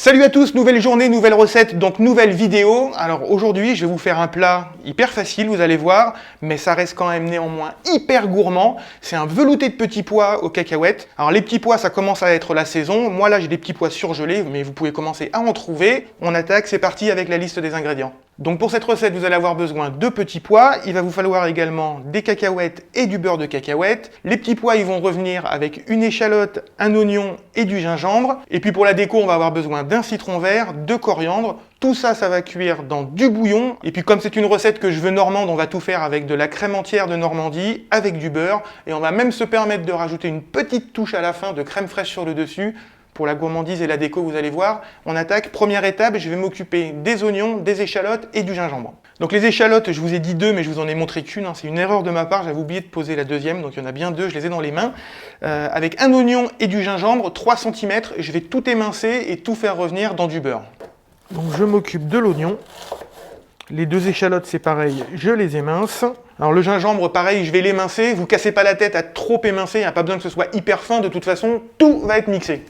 Salut à tous, nouvelle journée, nouvelle recette, donc nouvelle vidéo. Alors aujourd'hui, je vais vous faire un plat hyper facile, vous allez voir, mais ça reste quand même néanmoins hyper gourmand. C'est un velouté de petits pois aux cacahuètes. Alors les petits pois, ça commence à être la saison. Moi là, j'ai des petits pois surgelés, mais vous pouvez commencer à en trouver. On attaque, c'est parti avec la liste des ingrédients. Donc pour cette recette, vous allez avoir besoin de petits pois. Il va vous falloir également des cacahuètes et du beurre de cacahuète. Les petits pois, ils vont revenir avec une échalote, un oignon et du gingembre. Et puis pour la déco, on va avoir besoin d'un citron vert, de coriandre. Tout ça, ça va cuire dans du bouillon. Et puis comme c'est une recette que je veux normande, on va tout faire avec de la crème entière de Normandie, avec du beurre. Et on va même se permettre de rajouter une petite touche à la fin de crème fraîche sur le dessus. Pour la gourmandise et la déco, vous allez voir, on attaque. Première étape, je vais m'occuper des oignons, des échalotes et du gingembre. Donc les échalotes, je vous ai dit deux, mais je vous en ai montré qu'une. C'est une erreur de ma part, j'avais oublié de poser la deuxième, donc il y en a bien deux, je les ai dans les mains. Avec un oignon et du gingembre, 3 cm, je vais tout émincer et tout faire revenir dans du beurre. Donc je m'occupe de l'oignon. Les deux échalotes, c'est pareil, je les émince. Alors le gingembre, pareil, je vais l'émincer. Vous cassez pas la tête à trop émincer, il n'y a pas besoin que ce soit hyper fin, de toute façon, tout va être mixé.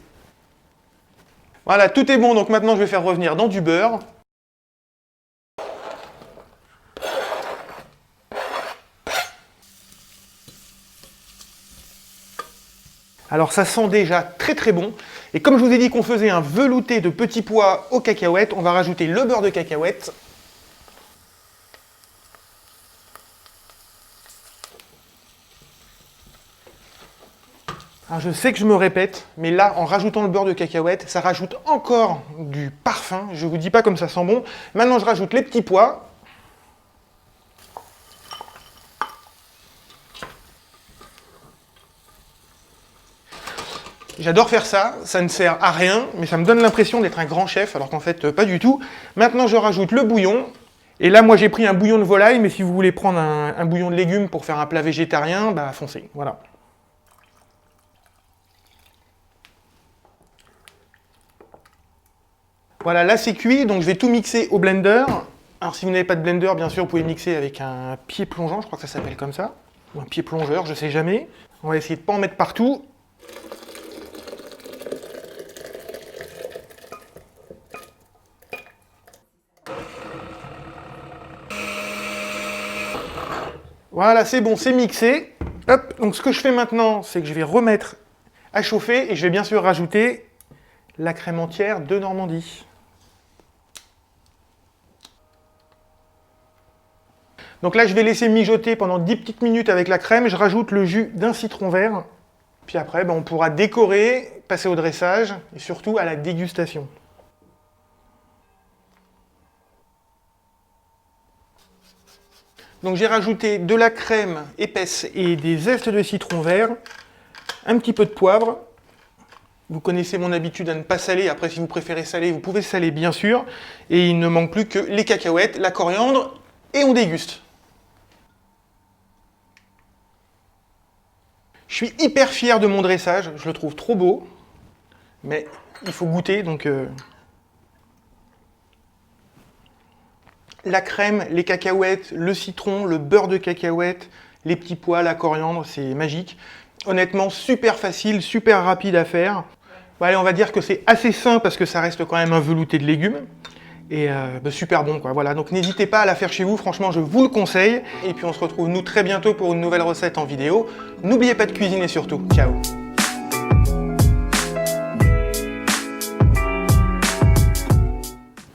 Voilà, tout est bon, donc maintenant je vais faire revenir dans du beurre. Alors ça sent déjà très très bon. Et comme je vous ai dit qu'on faisait un velouté de petits pois aux cacahuètes, on va rajouter le beurre de cacahuète. Alors je sais que je me répète, mais là, en rajoutant le beurre de cacahuète, ça rajoute encore du parfum. Je ne vous dis pas comme ça sent bon. Maintenant, je rajoute les petits pois. J'adore faire ça, ça ne sert à rien, mais ça me donne l'impression d'être un grand chef, alors qu'en fait, pas du tout. Maintenant, je rajoute le bouillon. Et là, moi, j'ai pris un bouillon de volaille, mais si vous voulez prendre un bouillon de légumes pour faire un plat végétarien, bah foncez, voilà. Voilà, là c'est cuit, donc je vais tout mixer au blender. Alors si vous n'avez pas de blender, bien sûr, vous pouvez mixer avec un pied plongeant, je crois que ça s'appelle comme ça. Ou un pied plongeur, je sais jamais. On va essayer de ne pas en mettre partout. Voilà, c'est bon, c'est mixé. Hop, donc ce que je fais maintenant, c'est que je vais remettre à chauffer et je vais bien sûr rajouter la crème entière de Normandie. Donc là, je vais laisser mijoter pendant 10 petites minutes avec la crème. Je rajoute le jus d'un citron vert. Puis après, on pourra décorer, passer au dressage et surtout à la dégustation. Donc j'ai rajouté de la crème épaisse et des zestes de citron vert, un petit peu de poivre. Vous connaissez mon habitude à ne pas saler. Après, si vous préférez saler, vous pouvez saler bien sûr. Et il ne manque plus que les cacahuètes, la coriandre et on déguste. Je suis hyper fier de mon dressage, je le trouve trop beau, mais il faut goûter, donc la crème, les cacahuètes, le citron, le beurre de cacahuète, les petits pois, la coriandre, c'est magique. Honnêtement, super facile, super rapide à faire. Bon, allez, on va dire que c'est assez sain parce que ça reste quand même un velouté de légumes. Et super bon, quoi. Voilà, donc n'hésitez pas à la faire chez vous, franchement je vous le conseille. Et puis on se retrouve nous très bientôt pour une nouvelle recette en vidéo. N'oubliez pas de cuisiner surtout. Ciao.